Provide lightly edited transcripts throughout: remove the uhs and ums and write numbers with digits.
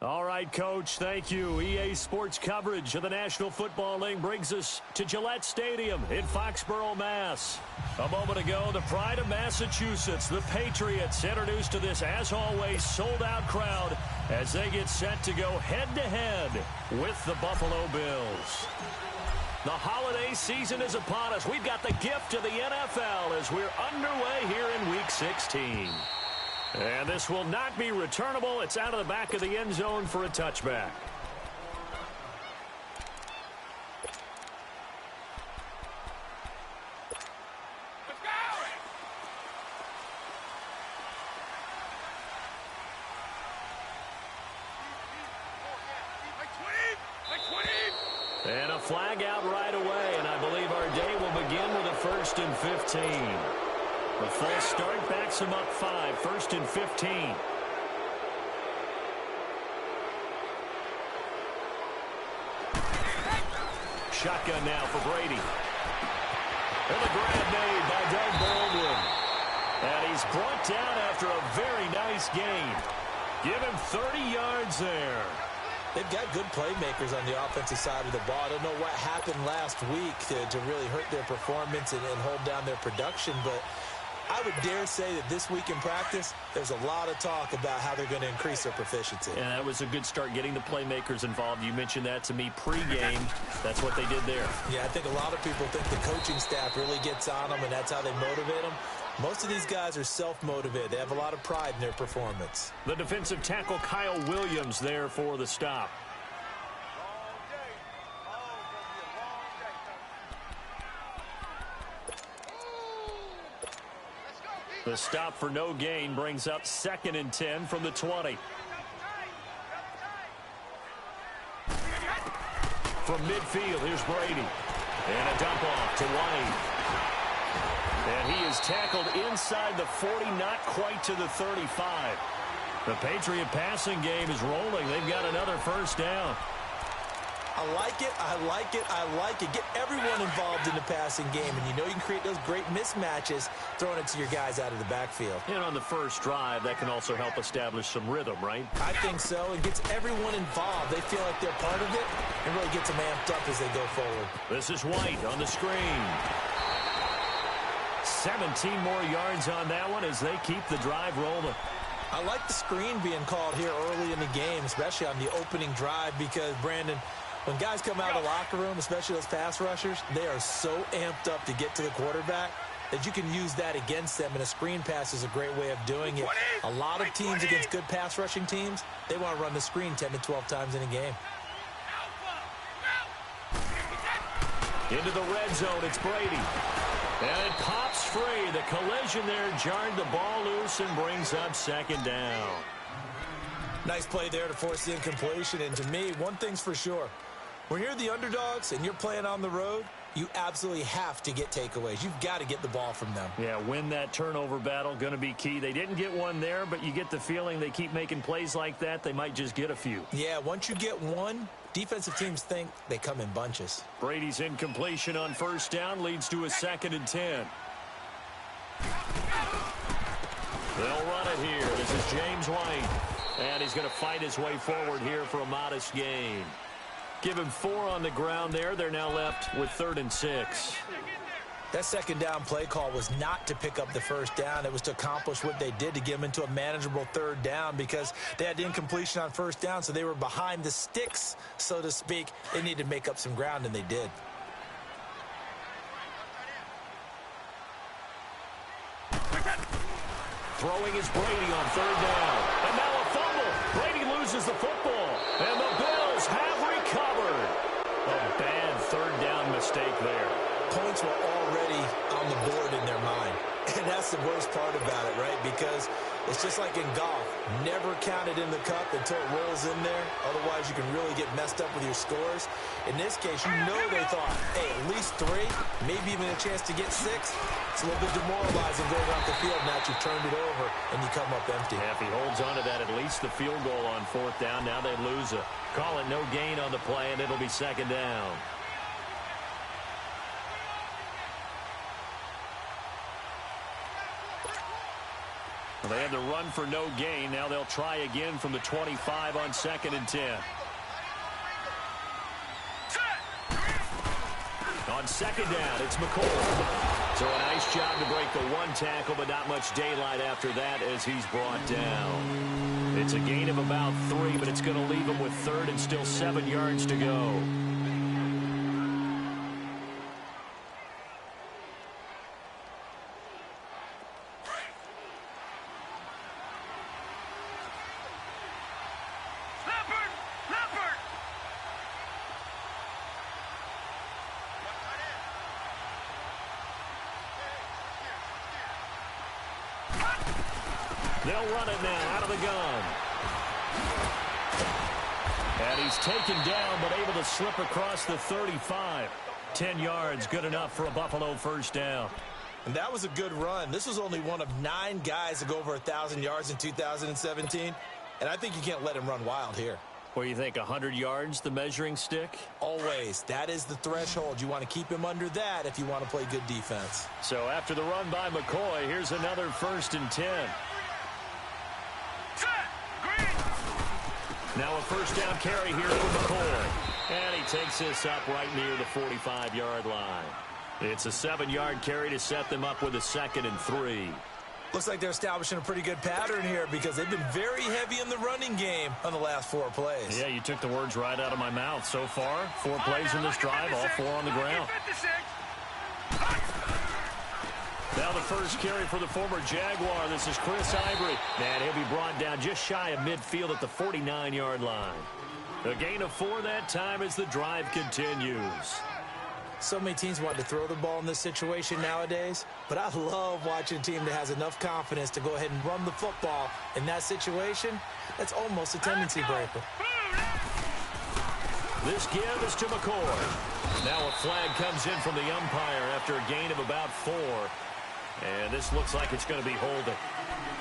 All right, Coach, thank you. EA Sports coverage of the National Football League brings us to Gillette Stadium in Foxborough, Mass. A moment ago, the pride of Massachusetts, the Patriots, introduced to this, as always, sold-out crowd as they get set to go head-to-head with the Buffalo Bills. The holiday season is upon us. We've got the gift of the NFL as we're underway here in Week 16. And this will not be returnable. It's out of the back of the end zone for a touchback. Let's go! And a flag out right away, and I believe our day will begin with a 1st and 15. The false start backs him up 5, 1st and 15. Shotgun now for Brady. And the grab made by Doug Baldwin. And he's brought down after a very nice gain. Give him 30 yards there. They've got good playmakers on the offensive side of the ball. I don't know what happened last week to really hurt their performance and hold down their production, but I would dare say that this week in practice, there's a lot of talk about how they're going to increase their proficiency. And that was a good start, getting the playmakers involved. You mentioned that to me pregame. That's what they did there. Yeah, I think a lot of people think the coaching staff really gets on them, and that's how they motivate them. Most of these guys are self-motivated. They have a lot of pride in their performance. The defensive tackle, Kyle Williams, there for the stop. The stop for no gain brings up 2nd and 10 from the 20. From midfield, here's Brady. And a dump off to White. And he is tackled inside the 40, not quite to the 35. The Patriot passing game is rolling. They've got another 1st down. I like it, I like it, I like it. Get everyone involved in the passing game, and you know you can create those great mismatches throwing it to your guys out of the backfield. And on the first drive, that can also help establish some rhythm, right? I think so. It gets everyone involved. They feel like they're part of it and really gets them amped up as they go forward. This is White on the screen. 17 more yards on that one as they keep the drive rolling. I like the screen being called here early in the game, especially on the opening drive, because, Brandon, when guys come out of the locker room, especially those pass rushers, they are so amped up to get to the quarterback that you can use that against them, and a screen pass is a great way of doing it. A lot of teams against good pass rushing teams, they want to run the screen 10 to 12 times in a game. Into the red zone, it's Brady. And it pops free. The collision there jarred the ball loose and brings up 2nd down. Nice play there to force the incompletion, and to me, one thing's for sure. When you're the underdogs and you're playing on the road, you absolutely have to get takeaways. You've got to get the ball from them. Yeah, win that turnover battle, going to be key. They didn't get one there, but you get the feeling they keep making plays like that, they might just get a few. Yeah, once you get one, defensive teams think they come in bunches. Brady's incompletion on 1st down leads to a 2nd and 10. They'll run it here. This is James White. And he's going to fight his way forward here for a modest gain. Give him 4 on the ground there. They're now left with 3rd and 6. That 2nd down play call was not to pick up the 1st down. It was to accomplish what they did, to get them into a manageable 3rd down, because they had the incompletion on 1st down, so they were behind the sticks, so to speak. They needed to make up some ground, and they did. Throwing is Brady on 3rd down. And now a fumble. Brady loses the football. And the Bills have recovered. A bad 3rd down mistake there. Points were already on the board in their mind. And that's the worst part about it, right? Because it's just like in golf. Never count it in the cup until it rolls in there. Otherwise, you can really get messed up with your scores. In this case, you know they thought, hey, at least 3, maybe even a chance to get 6. It's a little bit demoralizing going off the field now that you've turned it over and you come up empty. Yeah, if he holds on to that, at least the field goal on 4th down. Now they lose it. Call it no gain on the play, and it'll be 2nd down. Well, they had the run for no gain. Now they'll try again from the 25 on 2nd and 10. On 2nd down, it's McCoy. So a nice job to break the one tackle, but not much daylight after that as he's brought down. It's a gain of about 3, but it's going to leave him with 3rd and still 7 yards to go. They'll run it now out of the gun. And he's taken down, but able to slip across the 35. 10 yards, good enough for a Buffalo first down. And that was a good run. This was only one of 9 guys to go over 1,000 yards in 2017. And I think you can't let him run wild here. What do you think, 100 yards, the measuring stick? Always. That is the threshold. You want to keep him under that if you want to play good defense. So after the run by McCoy, here's another 1st and 10. Now a first down carry here for McCoy. And he takes this up right near the 45-yard line. It's a 7-yard carry to set them up with a 2nd and 3. Looks like they're establishing a pretty good pattern here because they've been very heavy in the running game on the last 4 plays. Yeah, you took the words right out of my mouth. So far, 4 plays in this drive, all 4 on the ground. Now the first carry for the former Jaguar. This is Chris Ivory. And he'll be brought down just shy of midfield at the 49-yard line. A gain of 4 that time as the drive continues. So many teams want to throw the ball in this situation nowadays, but I love watching a team that has enough confidence to go ahead and run the football in that situation. That's almost a tendency breaker. This give is to McCoy. Now a flag comes in from the umpire after a gain of about 4. And this looks like it's going to be holding.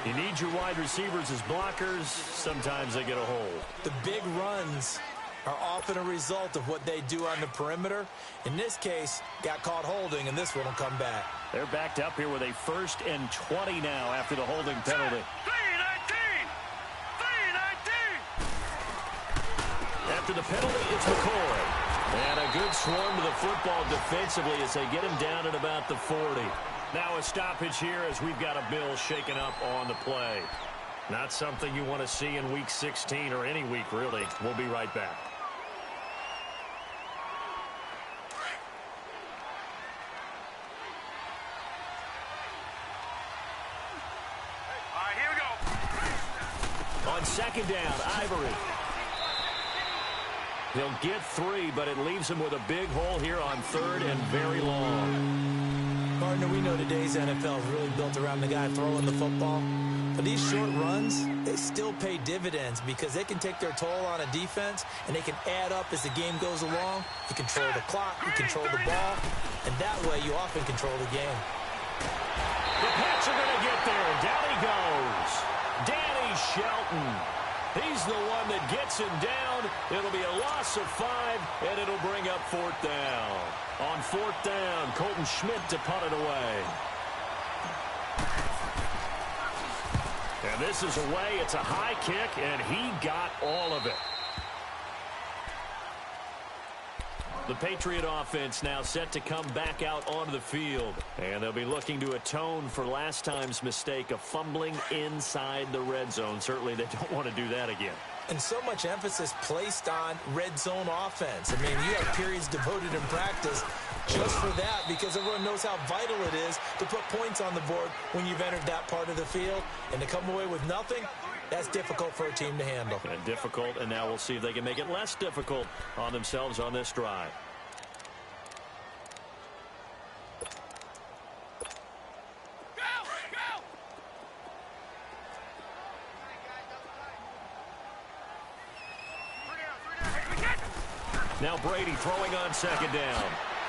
You need your wide receivers as blockers. Sometimes they get a hold. The big runs are often a result of what they do on the perimeter. In this case, got caught holding, and this one will come back. They're backed up here with a 1st and 20 now after the holding penalty. 3-19! After the penalty, it's McCoy. And a good swarm to the football defensively as they get him down at about the 40. Now a stoppage here as we've got a Bill shaken up on the play. Not something you want to see in Week 16 or any week, really. We'll be right back. All right, here we go. On 2nd down, Ivory. He'll get 3, but it leaves him with a big hole here on 3rd and very long. Partner, we know today's NFL is really built around the guy throwing the football. But these short runs, they still pay dividends because they can take their toll on a defense, and they can add up as the game goes along. You control the clock, you control the ball, and that way you often control the game. The Pats are going to get there, and down he goes. Danny Shelton. He's the one that gets him down. It'll be a loss of 5, and it'll bring up 4th down. On 4th down, Colton Schmidt to punt it away. And this is away. It's a high kick, and he got all of it. The Patriot offense now set to come back out onto the field. And they'll be looking to atone for last time's mistake of fumbling inside the red zone. Certainly they don't want to do that again. And so much emphasis placed on red zone offense. I mean, you have periods devoted in practice just for that because everyone knows how vital it is to put points on the board when you've entered that part of the field. And to come away with nothing, that's difficult for a team to handle. And difficult, and now we'll see if they can make it less difficult on themselves on this drive. Now Brady throwing on 2nd down.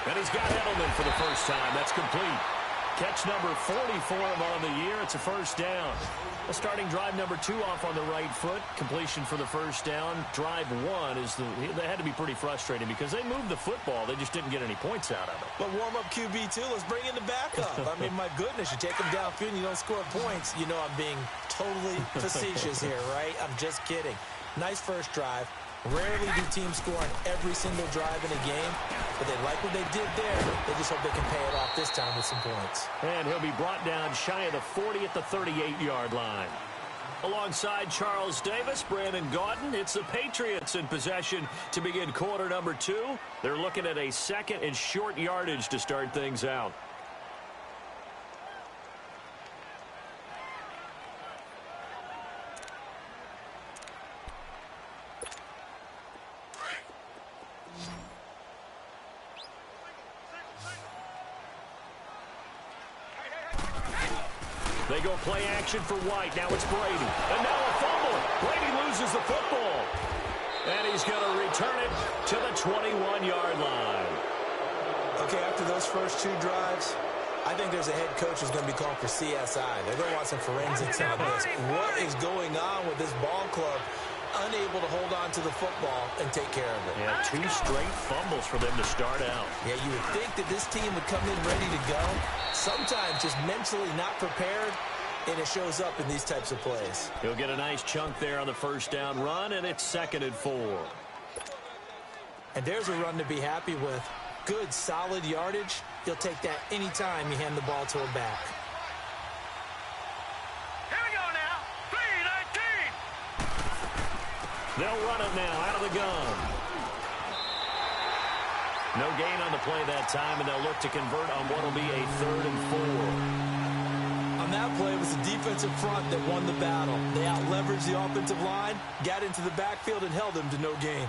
And he's got Edelman for the first time. That's complete. Catch number 44 on the year. It's a first down. A starting drive number 2 off on the right foot. Completion for the first down. Drive 1 is they had to be pretty frustrating because they moved the football. They just didn't get any points out of it. But warm-up QB2, let's bring in the backup. I mean, my goodness, you take them downfield and you don't score points. You know I'm being totally facetious here, right? I'm just kidding. Nice first drive. Rarely do teams score on every single drive in a game, but they like what they did there. They just hope they can pay it off this time with some points. And he'll be brought down shy of the 40 at the 38-yard line. Alongside Charles Davis, Brandon Gaudin, it's the Patriots in possession to begin quarter number 2. They're looking at a second and short yardage to start things out. They go play action for White. Now it's Brady. And now a fumble. Brady loses the football. And he's going to return it to the 21-yard line. Okay, after those first 2 drives, I think there's a head coach who's going to be called for CSI. They're going to want some forensics on this. What is going on with this ball club? Unable to hold on to the football and take care of it. Yeah, 2 straight fumbles for them to start out. Yeah, you would think that this team would come in ready to go. Sometimes just mentally not prepared, and it shows up in these types of plays. He'll get a nice chunk there on the first down run, and it's 2nd and 4. And there's a run to be happy with. Good, solid yardage. You'll take that anytime you hand the ball to a back. They'll run it now out of the gun. No gain on the play that time, and they'll look to convert on what will be a 3rd and 4. On that play, it was the defensive front that won the battle. They out-leveraged the offensive line, got into the backfield, and held them to no gain.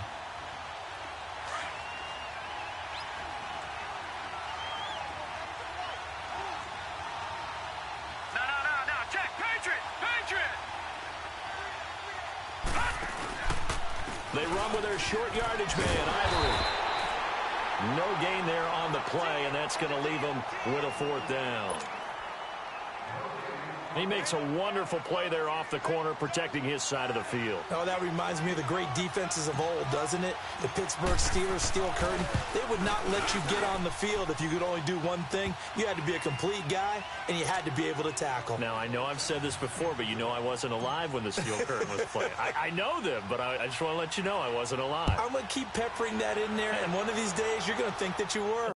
No, check, Patriot! They run with their short yardage man, Ivory. No gain there on the play, and that's going to leave them with a 4th down. He makes a wonderful play there off the corner, protecting his side of the field. Oh, that reminds me of the great defenses of old, doesn't it? The Pittsburgh Steelers, steel curtain. They would not let you get on the field if you could only do one thing. You had to be a complete guy, and you had to be able to tackle. Now, I know I've said this before, but you know I wasn't alive when the steel curtain was playing. I know them, but I just want to let you know I wasn't alive. I'm going to keep peppering that in there, and one of these days you're going to think that you were.